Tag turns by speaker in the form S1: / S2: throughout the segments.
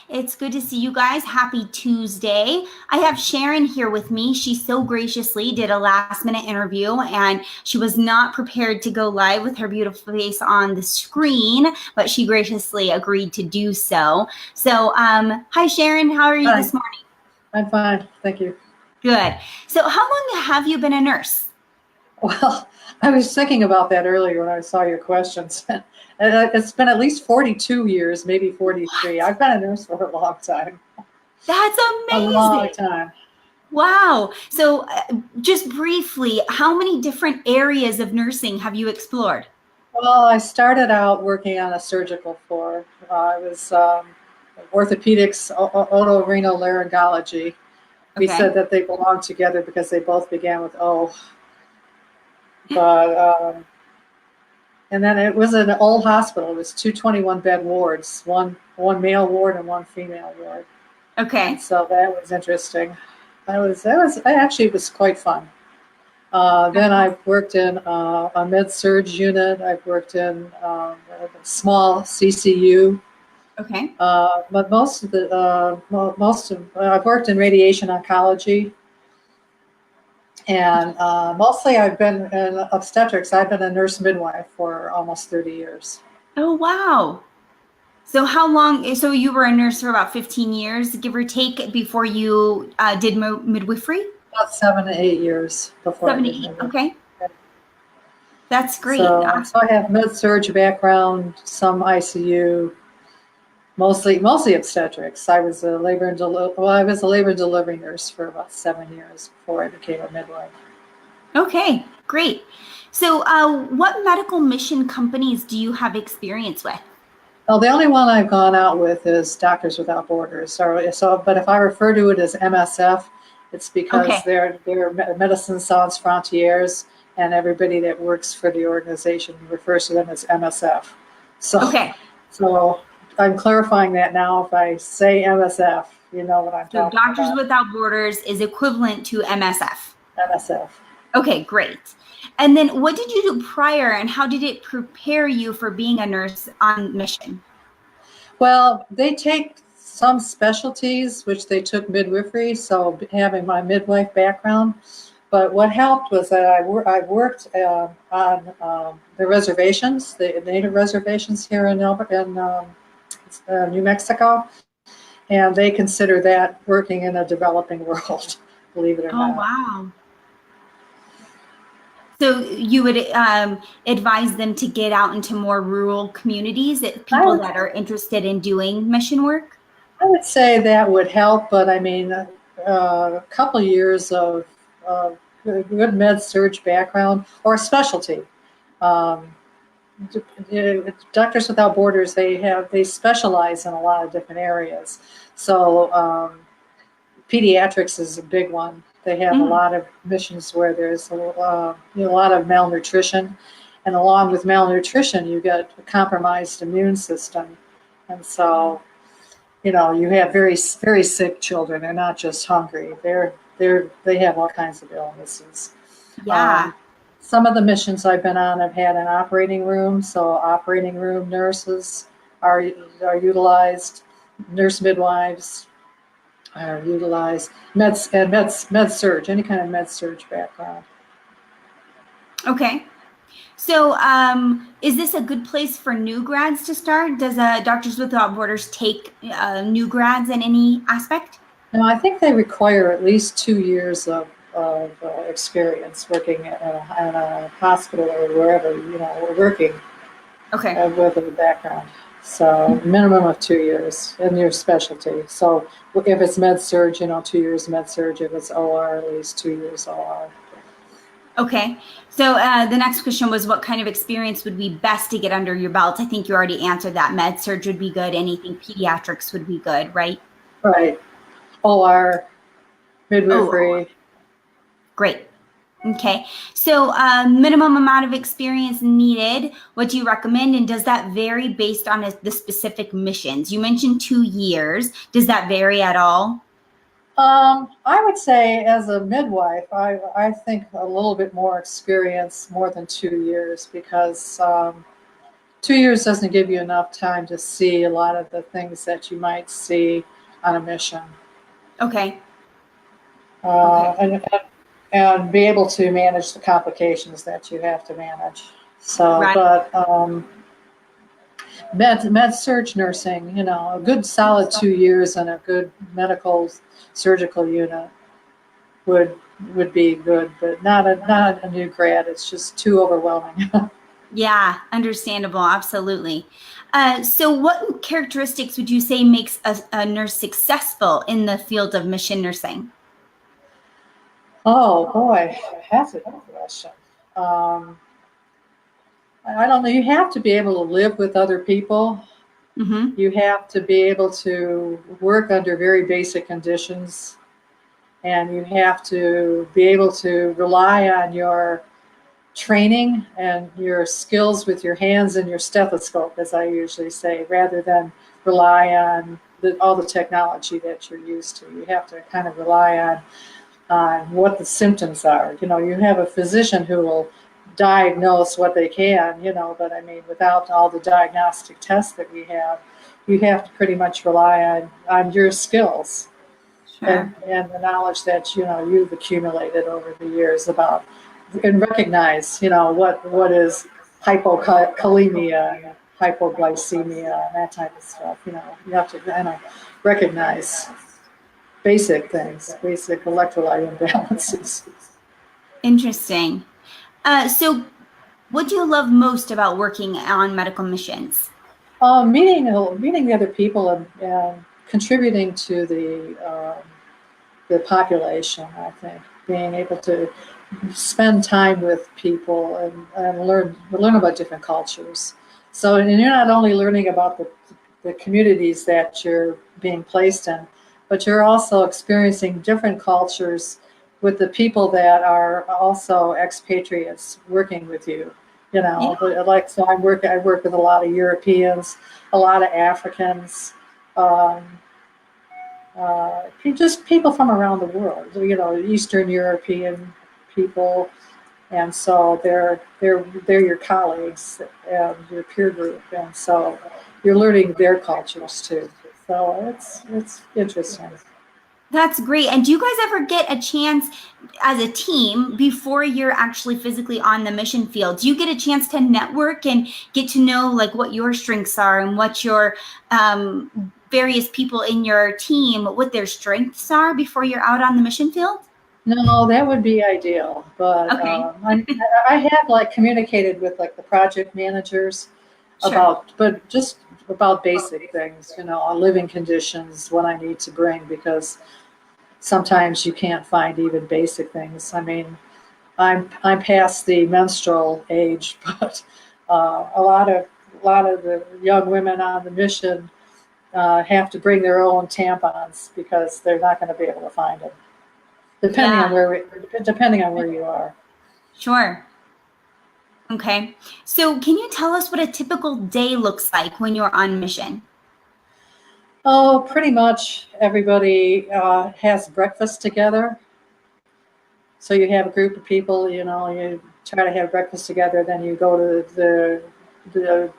S1: It's good to see you guys. Happy Tuesday. I have Sharon here with me. She so graciously did a last minute interview and she was not prepared to go live with her beautiful face on the screen, but she graciously agreed to do so. So, hi Sharon, how are you this morning?
S2: I'm fine, thank you.
S1: Good. So, how long have you been a nurse?
S2: Well, I was thinking about that earlier when I saw your questions. It's been at least 42 years, maybe 43.
S1: What?
S2: I've been a nurse for a long time.
S1: That's
S2: A long
S1: amazing.
S2: time.
S1: Wow. So, just briefly, how many different areas of nursing have you explored?
S2: Well, I started out working on a surgical floor. I was orthopedics, otorhinolaryngology. We
S1: Okay.
S2: said that they belong together because they both began with O. But and then it was an old hospital. It was two 21-bed wards, one male ward and one female ward. And
S1: Okay.
S2: so that was interesting. It was quite fun. Then I've worked in a med-surg unit. I've worked in a small CCU.
S1: Okay.
S2: But I've worked in radiation oncology. And mostly I've been in obstetrics. I've been a nurse midwife for almost 30 years.
S1: Oh, wow. So how long, so you were a nurse for about 15 years, give or take, before you did midwifery?
S2: About 7 to 8 years before I
S1: Seven to
S2: did
S1: eight.
S2: midwifery.
S1: Okay. That's great.
S2: So I have med-surg background, some ICU, mostly obstetrics. I was a labor and delivery nurse for about 7 years before I became a midwife.
S1: Okay, great. So what medical mission companies do you have experience with?
S2: Well, the only one I've gone out with is Doctors Without Borders. But if I refer to it as MSF, it's because
S1: Okay.
S2: they're Medicine Sans Frontières, and everybody that works for the organization refers to them as MSF. So,
S1: Okay.
S2: so I'm clarifying that now. If I say MSF, you know what I'm
S1: So
S2: talking
S1: Doctors
S2: about.
S1: Without Borders is equivalent to MSF.
S2: MSF.
S1: Okay, great. And then what did you do prior and how did it prepare you for being a nurse on mission?
S2: Well, they take some specialties, which they took midwifery, so having my midwife background. But what helped was that I worked on the reservations, the native reservations here in New Mexico, and they consider that working in a developing world, believe it or
S1: Oh,
S2: not.
S1: wow. So you would advise them to get out into more rural communities,
S2: I
S1: people
S2: would,
S1: that are interested in doing mission work?
S2: I would say that would help, but I mean, a couple years of good med-surg background or specialty. Um, Doctors Without Borders, they specialize in a lot of different areas. So pediatrics is a big one. They have a
S1: Mm,
S2: lot of missions where there's a lot of malnutrition, and along with malnutrition, you get a compromised immune system, and so you have very sick children. They're not just hungry. They have all kinds of illnesses.
S1: yeah.
S2: Um, some of the missions I've been on have had an operating room, so operating room nurses are utilized, nurse midwives are utilized, med surge, any kind of med surge background.
S1: Okay. So is this a good place for new grads to start? Does Doctors Without Borders take new grads in any aspect?
S2: Now, I think they require at least 2 years of experience working in a hospital or wherever, working
S1: Okay.
S2: with a background. So minimum of 2 years in your specialty. So if it's med surge, 2 years med surge. If it's OR, at least 2 years OR.
S1: Okay. So the next question was what kind of experience would be best to get under your belt? I think you already answered that. Med surge would be good. Anything pediatrics would be good, right?
S2: Right. OR,
S1: Oh,
S2: midwifery.
S1: great. Okay. So minimum amount of experience needed. What do you recommend? And does that vary based on the specific missions? You mentioned 2 years. Does that vary at all?
S2: I would say as a midwife, I think a little bit more experience, more than 2 years, because 2 years doesn't give you enough time to see a lot of the things that you might see on a mission.
S1: Okay.
S2: Uh,
S1: Okay.
S2: and be able to manage the complications that you have to manage. So,
S1: Right.
S2: but med surg nursing, a good solid 2 years in a good medical surgical unit would be good, but not a new grad. It's just too overwhelming.
S1: Yeah, understandable. Absolutely. So what characteristics would you say makes a nurse successful in the field of mission nursing?
S2: Oh boy, that's a good question. Um, I don't know. You have to be able to live with other people.
S1: Mm-hmm.
S2: You have to be able to work under very basic conditions, and you have to be able to rely on your training and your skills with your hands and your stethoscope, as I usually say, rather than rely on all the technology that you're used to. You have to kind of rely on what the symptoms are. You have a physician who will diagnose what they can, but I mean, without all the diagnostic tests that we have, you have to pretty much rely on your skills
S1: Sure.
S2: and the knowledge that, you've accumulated over the years about and recognize, what is hypokalemia and hypoglycemia and that type of stuff. You have to kind of recognize basic things, basic electrolyte imbalances.
S1: Interesting. So what do you love most about working on medical missions?
S2: Meeting the other people and contributing to the population. I think being able to spend time with people and learn about different cultures. So, and you're not only learning about the communities that you're being placed in, but you're also experiencing different cultures with the people that are also expatriates working with you.
S1: Yeah.
S2: But so I work with a lot of Europeans, a lot of Africans, just people from around the world. Eastern European people, and so they're your colleagues and your peer group, and so you're learning their cultures too. So it's interesting.
S1: That's great. And do you guys ever get a chance as a team before you're actually physically on the mission field? Do you get a chance to network and get to know like what your strengths are and what your various people in your team, what their strengths are before you're out on the mission field?
S2: No, that would be ideal, but
S1: Okay.
S2: I have like communicated with like the project managers
S1: Sure.
S2: just about basic things, living conditions, what I need to bring, because sometimes you can't find even basic things. I mean, I'm past the menstrual age, but a lot of the young women on the mission have to bring their own tampons because they're not going to be able to find them,
S1: Yeah,
S2: depending on where you are.
S1: sure. Okay. So can you tell us what a typical day looks like when you're on mission?
S2: Oh, pretty much everybody has breakfast together. So you have a group of people, you try to have breakfast together, then you go to the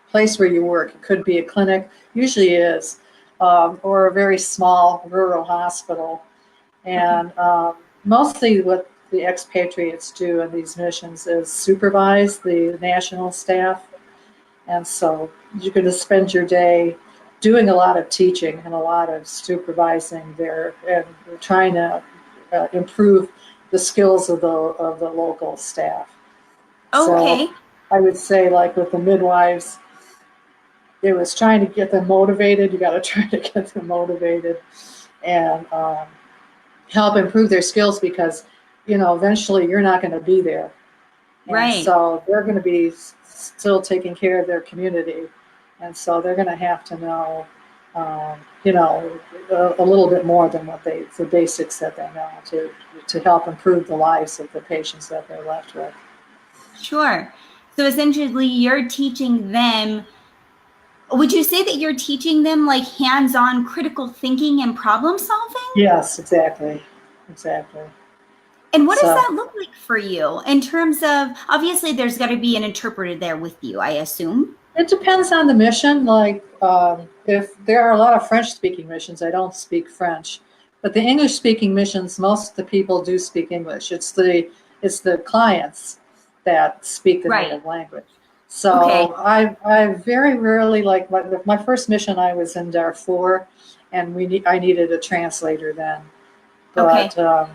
S2: place where you work. It could be a clinic, usually is, or a very small rural hospital.
S1: Okay.
S2: And mostly what the expatriates do in these missions is supervise the national staff. And so you're going to spend your day doing a lot of teaching and a lot of supervising there and trying to improve the skills of the local staff. So
S1: Okay.
S2: I would say, like with the midwives, it was trying to get them motivated. You got to try to get them motivated and help improve their skills because, eventually you're not going to be there. And
S1: Right.
S2: so they're going to be still taking care of their community. And so they're going to have to know, a little bit more than the basics that they know to help improve the lives of the patients that they're left with.
S1: Sure. So essentially you're teaching them, would you say that you're teaching them like hands-on critical thinking and problem solving?
S2: Yes, exactly. Exactly.
S1: And what does
S2: So,
S1: that look like for you in terms of, obviously there's got to be an interpreter there with you, I assume.
S2: It depends on the mission. Like, if there are a lot of French-speaking missions, I don't speak French. But the English-speaking missions, most of the people do speak English. It's the clients that speak the
S1: Right.
S2: native language.
S1: Okay.
S2: So I very rarely, like my first mission, I was in Darfur, and I needed a translator then.
S1: Okay.
S2: But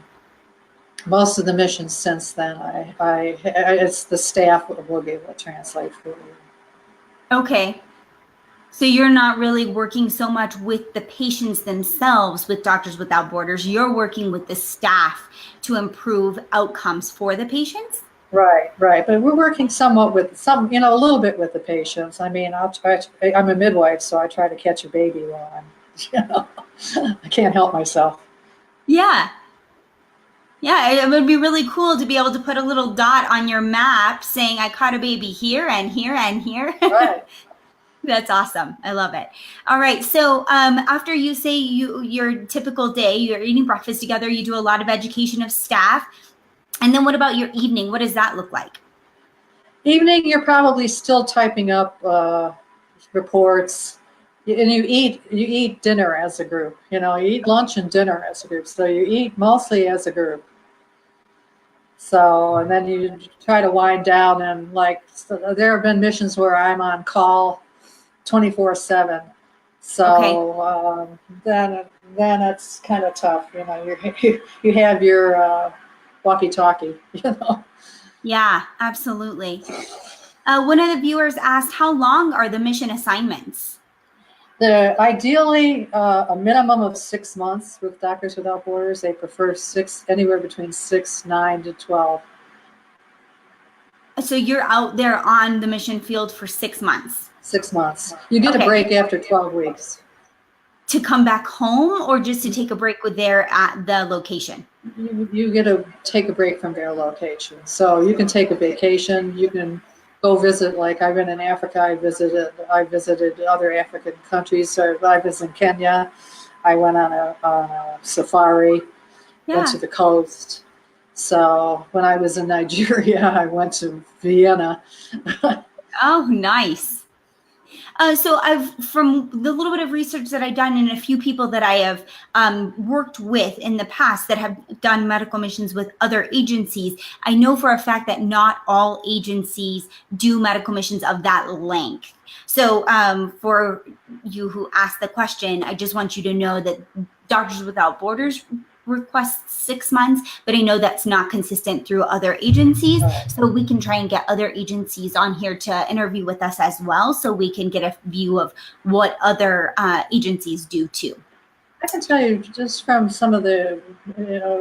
S2: most of the missions since then, it's the staff will be able to translate for you.
S1: Okay. So you're not really working so much with the patients themselves with Doctors Without Borders. You're working with the staff to improve outcomes for the patients?
S2: Right, right. But we're working somewhat with a little bit with the patients. I mean, I'm a midwife, so I try to catch a baby while I'm, you know, I can't help myself.
S1: Yeah. Yeah, it would be really cool to be able to put a little dot on your map saying I caught a baby here and here and here.
S2: Right.
S1: That's awesome. I love it. All right. So after you say your typical day, you're eating breakfast together, you do a lot of education of staff. And then what about your evening? What does that look like?
S2: Evening, you're probably still typing up reports, and you eat dinner as a group. You eat lunch and dinner as a group. So you eat mostly as a group. So, and then you try to wind down, and so there have been missions where I'm on call 24/7.
S1: Okay.
S2: So then it's kind of tough. You have your walkie-talkie.
S1: Yeah, absolutely. One of the viewers asked, how long are the mission assignments?
S2: Ideally, a minimum of 6 months with Doctors Without Borders. They prefer anywhere between 6, 9 to 12.
S1: So you're out there on the mission field for 6 months.
S2: 6 months. You get a
S1: Okay.
S2: break after 12 weeks.
S1: To come back home or just to take a break with there at the location?
S2: You get to take a break from their location. So you can take a vacation. You can go visit. Like I've been in Africa. I visited other African countries. So I was in Kenya. I went on a safari. Went
S1: Yeah.
S2: to the coast. So when I was in Nigeria, I went to Vienna.
S1: Oh, nice. So from the little bit of research that I've done and a few people that I have worked with in the past that have done medical missions with other agencies, I know for a fact that not all agencies do medical missions of that length. So for you who asked the question, I just want you to know that Doctors Without Borders requests 6 months, but I know that's not consistent through other agencies. So we can try and get other agencies on here to interview with us as well, so we can get a view of what other agencies do too.
S2: I can tell you just from some of the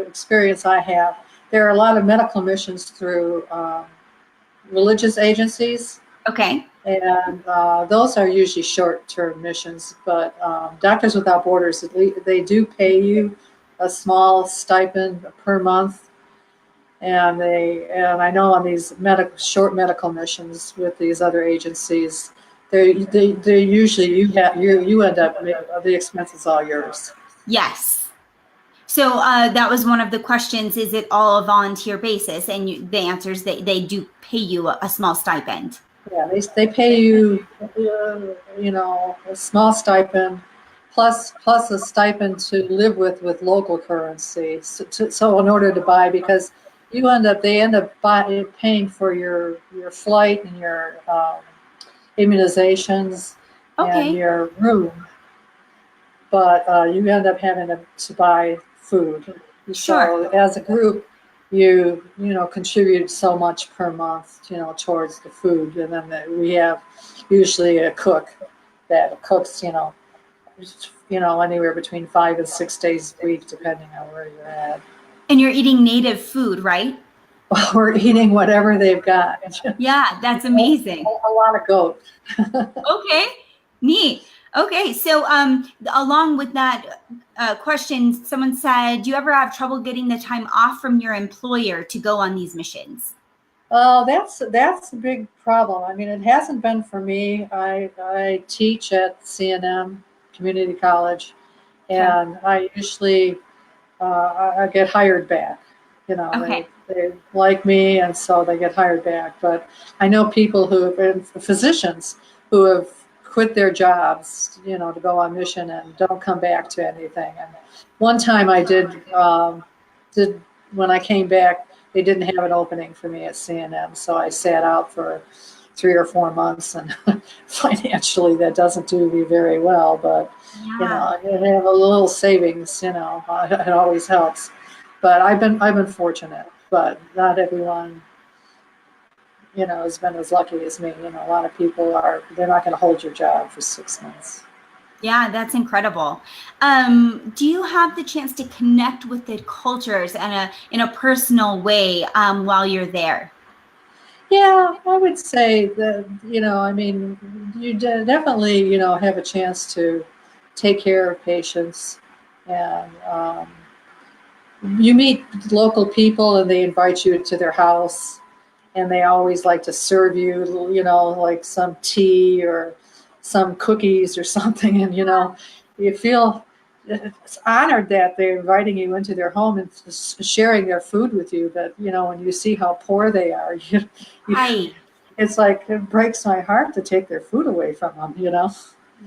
S2: experience I have, there are a lot of medical missions through religious agencies.
S1: Okay.
S2: And those are usually short-term missions, but Doctors Without Borders, they do pay you a small stipend per month, and I know on these short medical missions with these other agencies, they usually you end up the expenses all yours.
S1: Yes. So that was one of the questions: is it all a volunteer basis? And the answer is they do pay you a small stipend.
S2: Yeah, they pay you a small stipend plus a stipend to live with local currency. So in order to buy, because they end up paying for your flight and your immunizations and your room, but you end up having to buy food.
S1: Sure.
S2: So as a group, you contribute so much per month, towards the food, and then we have usually a cook that cooks, anywhere between 5 and 6 days a week, depending on where you're at.
S1: And you're eating native food, right?
S2: We're eating whatever they've got.
S1: Yeah, that's amazing.
S2: A lot of goat.
S1: Okay, neat. Okay, so along with that question, someone said, do you ever have trouble getting the time off from your employer to go on these missions?
S2: That's a big problem. I mean, it hasn't been for me. I teach at CNM Community College, and I usually I get hired back. They like me, and so they get hired back. But I know people who have been physicians who have quit their jobs, to go on mission and don't come back to anything. And one time I did when I came back, they didn't have an opening for me at CNN, so I sat out for 3 or 4 months, and financially that doesn't do me very well. But
S1: Yeah.
S2: you have a little savings, it always helps. But I've been fortunate, but not everyone has been as lucky as me. A lot of people they're not going to hold your job for 6 months.
S1: Yeah, that's incredible. Do you have the chance to connect with the cultures in a personal way while you're there?
S2: Yeah, I would say that, you definitely, have a chance to take care of patients, and you meet local people and they invite you to their house, and they always like to serve you, like some tea or some cookies or something. And, you feel it's honored that they're inviting you into their home and sharing their food with you. But, when you see how poor they are,
S1: Right.
S2: it's like, it breaks my heart to take their food away from them.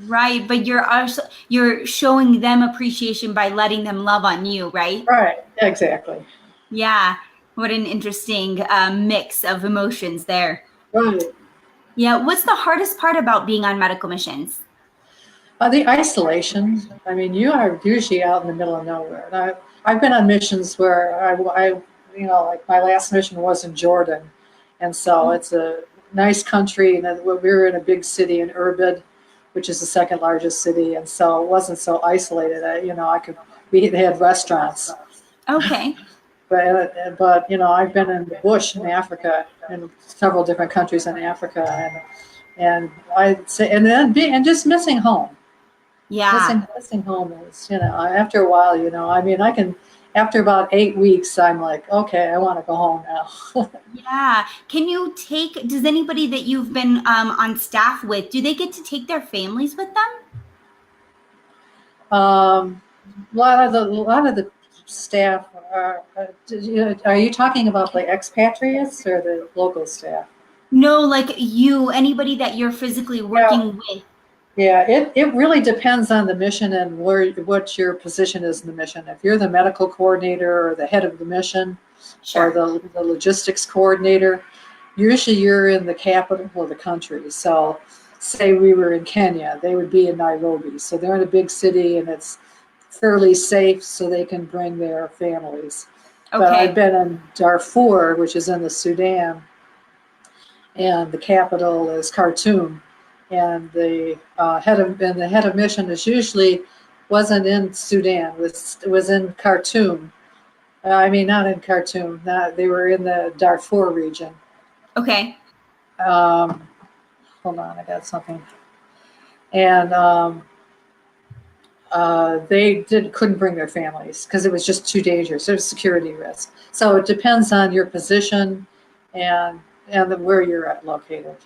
S1: Right, but you're showing them appreciation by letting them love on you, right?
S2: Right, exactly.
S1: Yeah, what an interesting mix of emotions there.
S2: Right.
S1: Yeah, what's the hardest part about being on medical missions?
S2: The isolation. I mean, you are usually out in the middle of nowhere. And I've been on missions where like my last mission was in Jordan. And so it's a nice country. And then we were in a big city in Irbid, which is the second largest city. And so it wasn't so isolated. We had restaurants.
S1: Okay.
S2: But I've been in the bush in Africa, in several different countries in Africa. And I'd say, and just missing home.
S1: Yeah.
S2: Missing home is, after a while, after about 8 weeks, I'm like, okay, I want to go home now.
S1: Yeah. Does anybody that you've been on staff with, do they get to take their families with them?
S2: A lot of the staff are you talking about the expatriates or the local staff?
S1: No, like anybody that you're physically working with.
S2: Yeah, it really depends on the mission and what your position is in the mission. If you're the medical coordinator or the head of the mission,
S1: Sure.
S2: or the logistics coordinator, usually you're in the capital of the country. So say we were in Kenya, they would be in Nairobi. So they're in a big city and it's fairly safe, so they can bring their families. But
S1: Okay.
S2: I've been in Darfur, which is in the Sudan, and the capital is Khartoum. And the head of mission wasn't in Sudan, was in Khartoum. I mean, not in Khartoum. They were in the Darfur region.
S1: Okay.
S2: Hold on, I got something. And they couldn't bring their families because it was just too dangerous. There's security risk. So it depends on your position and where you're located.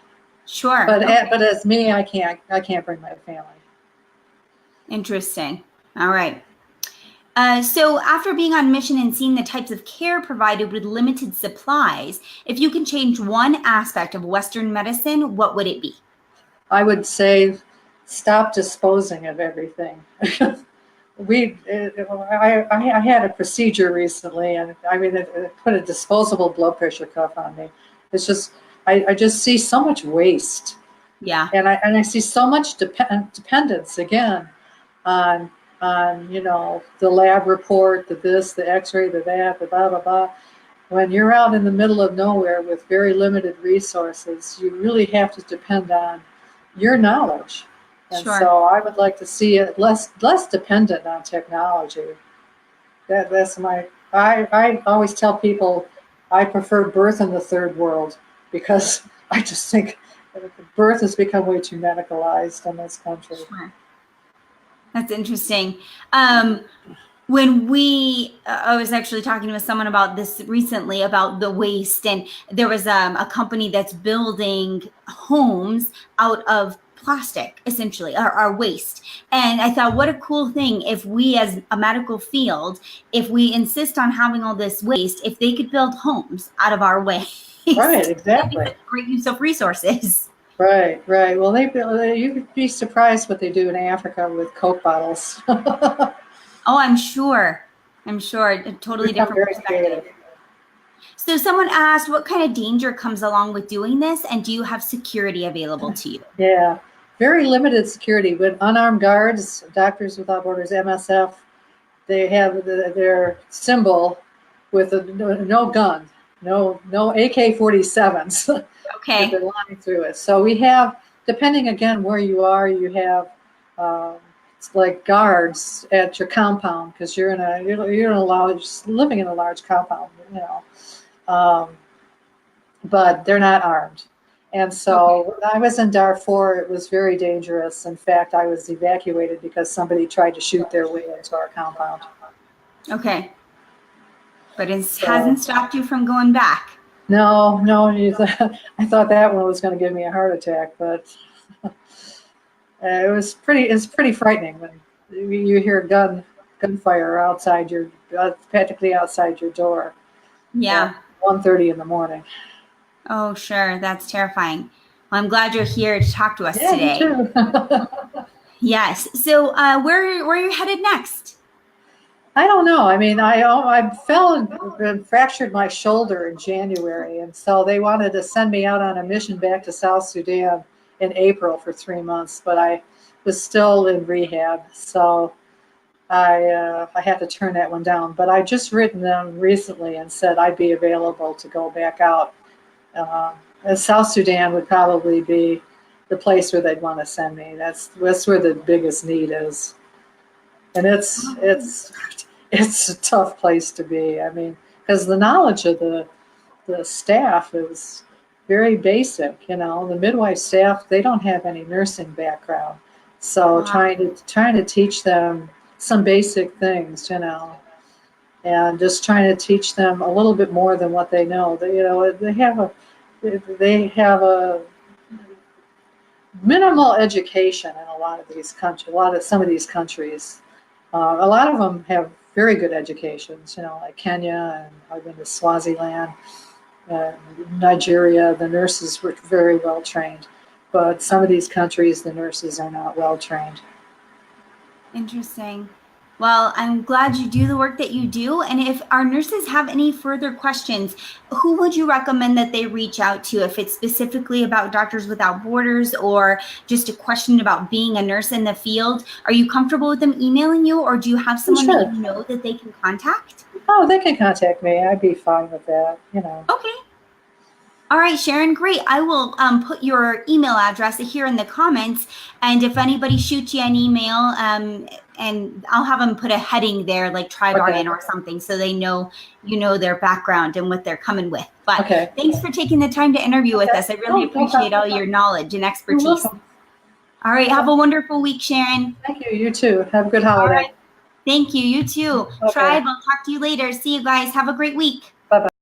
S1: Sure.
S2: But
S1: Okay.
S2: but as me, I can't bring my family.
S1: Interesting. All right. So after being on mission and seeing the types of care provided with limited supplies, if you can change one aspect of Western medicine, what would it be?
S2: I would say stop disposing of everything. I had a procedure recently, and it put a disposable blood pressure cuff on me. It's just, I just see so much waste.
S1: Yeah.
S2: And I see so much dependence again on the lab report, the this, the X-ray, the that, the blah blah blah. When you're out in the middle of nowhere with very limited resources, you really have to depend on your knowledge. And
S1: Sure.
S2: so I would like to see it less dependent on technology. I always tell people I prefer birth in the third world, because I just think birth has become way too medicalized in this country.
S1: Sure. That's interesting. I was actually talking with someone about this recently, about the waste, and there was a company that's building homes out of plastic, essentially, our waste. And I thought, what a cool thing if we, as a medical field, if we insist on having all this waste, if they could build homes out of our waste.
S2: Right, exactly.
S1: Great use of resources.
S2: Right, right. Well, you'd be surprised what they do in Africa with Coke bottles.
S1: Oh, I'm sure. I'm sure. A totally
S2: Become
S1: different
S2: very
S1: perspective.
S2: creative.
S1: So someone asked, what kind of danger comes along with doing this, and do you have security available to you?
S2: Yeah, very limited security. With unarmed guards, Doctors Without Borders, MSF, they have their symbol with no gun, no AK-47s with
S1: Okay.
S2: the line through it. So we have, depending again where you are, you have it's like guards at your compound because you're in a large, living in a large compound, Um, but they're not armed. And
S1: Okay.
S2: so when I was in Darfur, it was very dangerous. In fact, I was evacuated because somebody tried to shoot their way into our compound.
S1: Okay. But it
S2: So
S1: hasn't stopped you from going back.
S2: no, no, I thought that one was going to give me a heart attack, but it's pretty frightening when you hear gunfire outside practically outside your door at
S1: Yeah.
S2: 1:30 in the morning.
S1: Oh, sure. That's terrifying. Well, I'm glad you're here to talk to us
S2: Yeah, me
S1: today.
S2: too.
S1: Yes. So, where are you headed next?
S2: I don't know. I mean, I fell and fractured my shoulder in January, and so they wanted to send me out on a mission back to South Sudan in April for 3 months, but I was still in rehab, so I had to turn that one down. But I just written them recently and said I'd be available to go back out. Uh, South Sudan would probably be the place where they'd want to send me. That's where the biggest need is, and it's a tough place to be. I mean, because the knowledge of the staff is very basic. The midwife staff, they don't have any nursing background, so
S1: Wow.
S2: trying to teach them some basic things, and just trying to teach them a little bit more than what they know. They have a minimal education in a lot of these countries. Some of these countries. A lot of them have very good educations, like Kenya, and I've been to Swaziland, uh, Nigeria. The nurses were very well trained, but some of these countries, the nurses are not well trained.
S1: Interesting. Well, I'm glad you do the work that you do. And if our nurses have any further questions, who would you recommend that they reach out to? If it's specifically about Doctors Without Borders or just a question about being a nurse in the field, are you comfortable with them emailing you, or do you have someone that
S2: Sure.
S1: you know that they can contact?
S2: Oh, they can contact me. I'd be fine with that.
S1: Okay. All right, Sharon, great. I will put your email address here in the comments. And if anybody shoots you an email, and I'll have them put a heading there, like Try
S2: Okay.
S1: Garden or something, so they know their background and what they're coming with. But
S2: Okay.
S1: thanks for taking the time to interview with
S2: Okay.
S1: us. I really appreciate all your knowledge and
S2: You're
S1: expertise.
S2: welcome.
S1: All right, have a wonderful week, Sharon.
S2: Thank you. You too. Have a good
S1: All
S2: holiday.
S1: right. Thank you. You too.
S2: Okay.
S1: Tribe, I'll talk to you later. See you guys. Have a great week.
S2: Bye-bye.